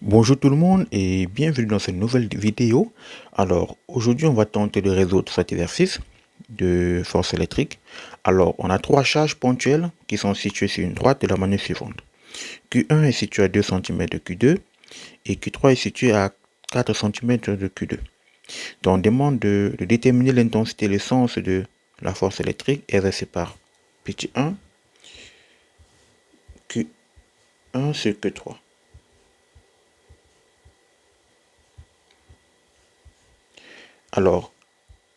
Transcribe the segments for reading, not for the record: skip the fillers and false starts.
Bonjour tout le monde et bienvenue dans cette nouvelle vidéo. Alors aujourd'hui on va tenter de résoudre cet exercice de force électrique. Alors on a trois charges ponctuelles qui sont situées sur une droite de la manière suivante. Q1 est situé à 2 cm de Q2 et Q3 est situé à 4 cm de Q2. Donc on demande de déterminer l'intensité et le sens de la force électrique exercée par petit 1 Q1 sur Q3. Alors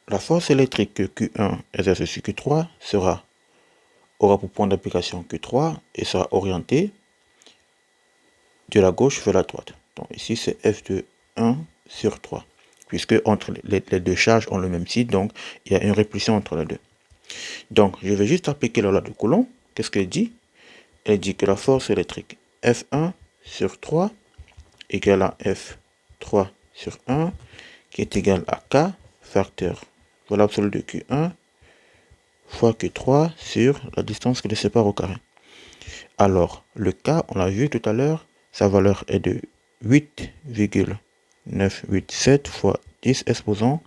la force électrique que Q1 exerce sur Q3 aura pour point d'application Q3 et sera orientée de la gauche vers la droite. Donc ici c'est F de 1 sur 3, puisque entre les deux charges ont le même site, donc il y a une répulsion entre les deux. Donc je vais juste appliquer la loi de Coulomb. Qu'est-ce qu'elle dit? Elle dit que la force électrique F1 sur 3 égale à F3 sur 1, qui est égal à K, facteur valeur absolue de Q1, fois Q3 sur la distance qui les sépare au carré. Alors, le K, on l'a vu tout à l'heure, sa valeur est de 8,987 fois 10 exposant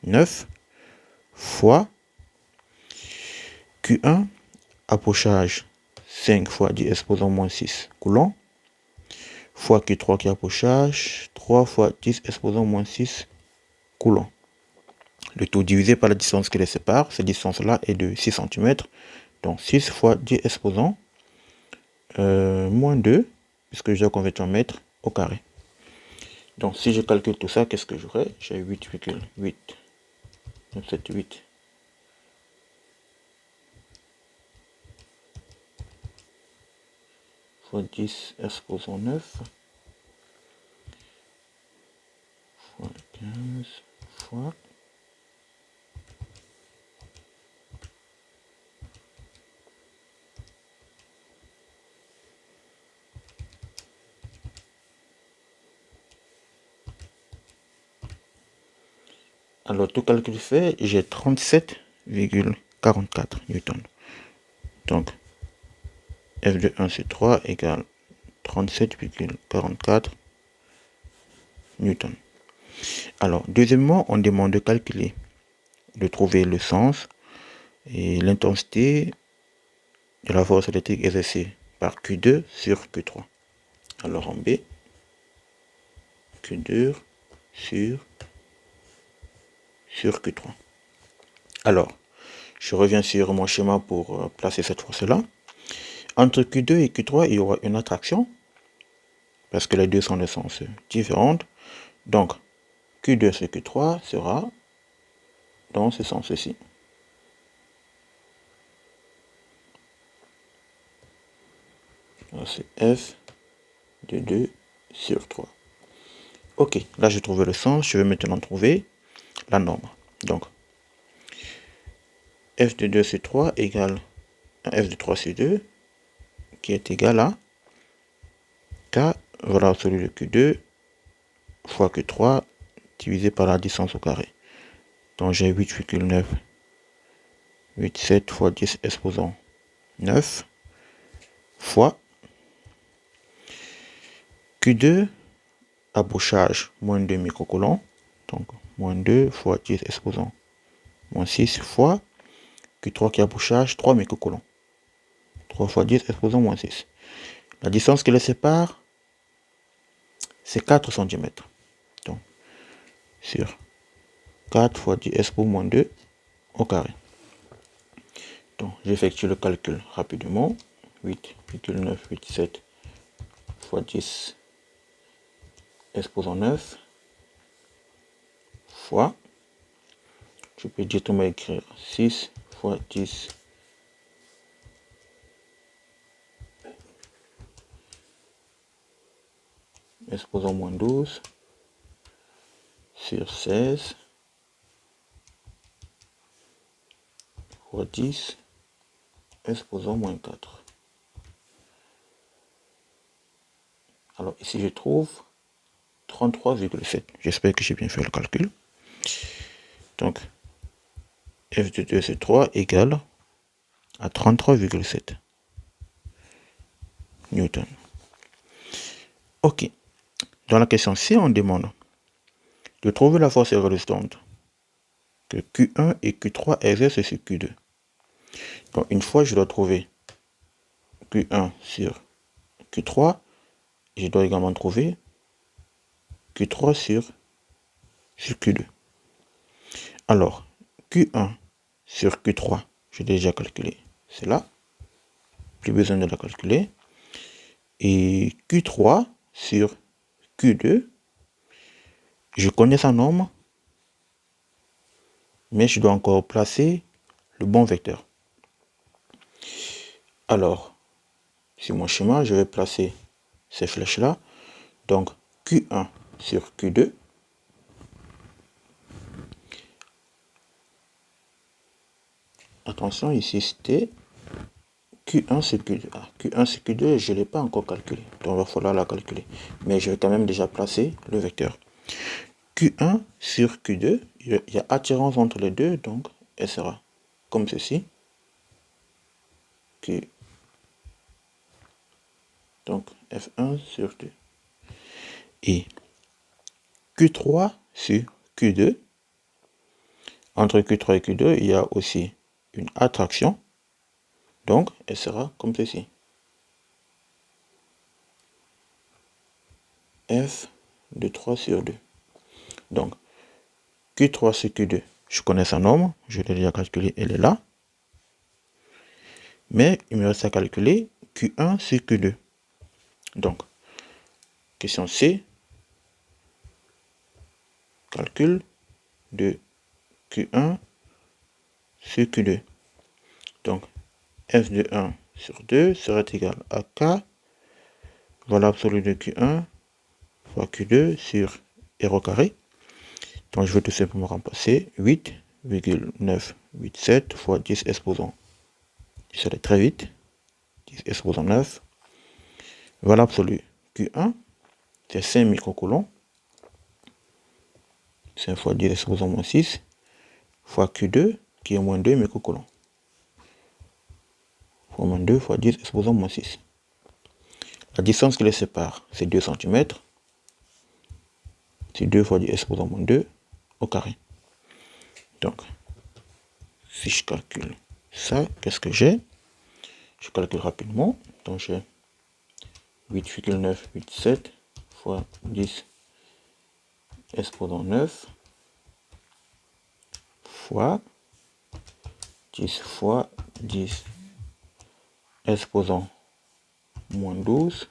9 fois Q1, approchage 5 fois 10 exposant moins 6 coulombs, fois Q3 qui est approchage 3 fois 10 exposant moins 6 coulombs. Le tout divisé par la distance qui les sépare, cette distance-là est de 6 cm. Donc 6 fois 10 exposant moins 2, puisque je dois convertir en mètres au carré. Donc si je calcule tout ça, qu'est-ce que j'aurai? J'ai 8,8978 fois 10 exposant 9 fois 15 fois alors tout calcul fait, j'ai 37,44 newtons. Donc F de 1 sur 3 égale 37,44 newtons. Alors deuxièmement, on demande de calculer, de trouver le sens et l'intensité de la force électrique exercée par Q2 sur Q3. Alors en B, Q2 sur Q3. Alors, je reviens sur mon schéma pour placer cette force-là. Entre Q2 et Q3, il y aura une attraction, parce que les deux sont de sens différents. Donc, Q2 sur Q3 sera dans ce sens-ci. C'est F de 2 sur 3. Ok, là j'ai trouvé le sens, je vais maintenant trouver la norme. Donc, F de 2 sur 3 égale à F de 3 sur 2, qui est égal à K, valeur absolue de Q2, fois Q3, divisé par la distance au carré. Donc j'ai 8,987 fois 10 exposant 9 fois Q2, approchage, moins 2 microcoulombs. Donc moins 2 fois 10 exposant moins 6 fois Q3 qui est approchage, 3 microcoulombs. 3 fois 10 exposant moins 6. La distance qui les sépare, c'est 4 cm. Donc sur 4 fois 10 exposant moins 2 au carré. Donc j'effectue le calcul rapidement. 8,987 fois 10 exposant 9 fois, je peux directement écrire 6 fois 10 exposant moins 12 sur 16 fois 10 exposant moins 4. Alors ici je trouve 33,7. J'espère que j'ai bien fait le calcul. Donc F de 2 c'est 3 égale à 33,7 newton. Ok, Dans la question C, on demande de trouver la force résistante que Q1 et Q3 exercent sur Q2. Donc une fois je dois trouver Q1 sur Q3, je dois également trouver Q3 sur Q2. Alors, Q1 sur Q3, j'ai déjà calculé, c'est là. Plus besoin de la calculer. Et Q3 sur Q2, je connais sa norme, mais je dois encore placer le bon vecteur. Alors, sur mon schéma, je vais placer ces flèches-là. Donc, Q1 sur Q2. Attention, ici c'était Q1 sur Q2. Ah, Q1 sur Q2, je ne l'ai pas encore calculé. Donc, il va falloir la calculer. Mais je vais quand même déjà placer le vecteur. Q1 sur Q2, il y a attirance entre les deux, donc elle sera comme ceci. Q. Donc F1 sur 2. Et Q3 sur Q2. Entre Q3 et Q2, il y a aussi une attraction. Donc elle sera comme ceci. F de 3 sur 2. Donc Q3 sur Q2, je connais sa norme, je l'ai déjà calculé, elle est là. Mais il me reste à calculer Q1 sur Q2. Donc, question C, calcul de Q1 sur Q2. Donc, F de 1 sur 2 sera égal à K, valeur absolue de Q1 fois Q2 sur R au carré. Donc, je vais tout simplement remplacer 8,987 fois 10 exposant. Ça va très vite. 10 exposant 9. Valeur absolue Q1, c'est 5 microcoulombs. 5 fois 10 exposant moins 6 fois Q2 qui est moins 2 microcoulombs. Fois moins 2 fois 10 exposant moins 6. La distance qui les sépare, c'est 2 cm. C'est 2 fois 10 exposant moins 2 au carré. Donc, si je calcule ça, qu'est-ce que j'ai? Je calcule rapidement. Donc, j'ai 8,987 fois 10 exposant 9 fois 10 fois 10 exposant moins 12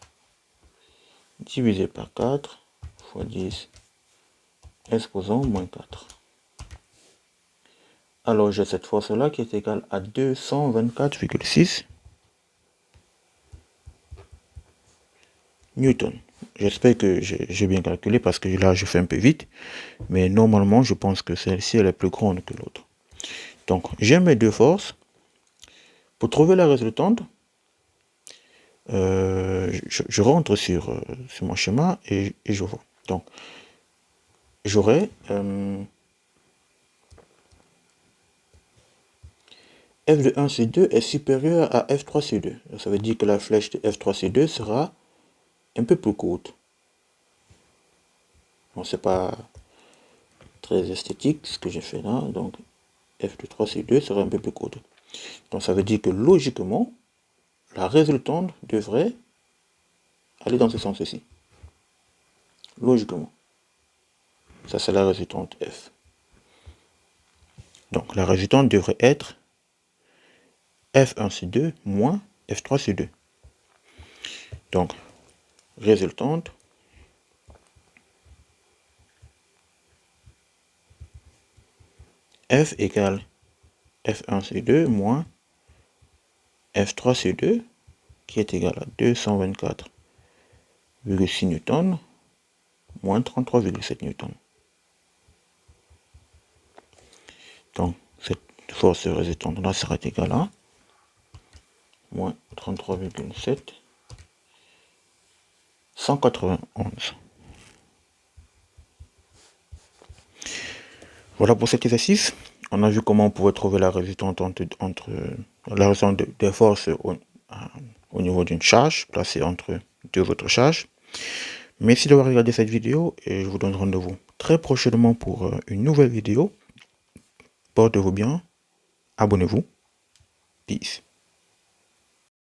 divisé par 4 fois 10 exposant moins 4. Alors j'ai cette force-là qui est égale à 224,6 newtons. J'espère que j'ai bien calculé parce que là je fais un peu vite. Mais normalement je pense que celle-ci elle est plus grande que l'autre. Donc j'ai mes deux forces. Pour trouver la résultante, je rentre sur mon schéma et je vois. Donc j'aurai F de 1 sur 2 est supérieur à F3 sur 2. Ça veut dire que la flèche de F3 sur 2 sera un peu plus courte. Bon, c'est pas très esthétique ce que j'ai fait là. Donc F de 3 sur 2 sera un peu plus courte. Donc ça veut dire que logiquement, la résultante devrait aller dans ce sens-ci. Logiquement. Ça c'est la résultante F. Donc la résultante devrait être F1 sur 2 moins F3 sur 2. Donc, résultante F égale F1 sur 2 moins F3 sur 2 qui est égal à 224,6 newtons moins 33,7 newtons. Donc, cette force résultante là sera égale à moins 33,7 191. Voilà pour cet exercice. On a vu comment on pouvait trouver la résultante entre la résultante des forces au niveau d'une charge placée entre deux autres charges. Merci d'avoir regardé cette vidéo et je vous donne rendez-vous très prochainement pour une nouvelle vidéo. Portez-vous bien, abonnez-vous, peace.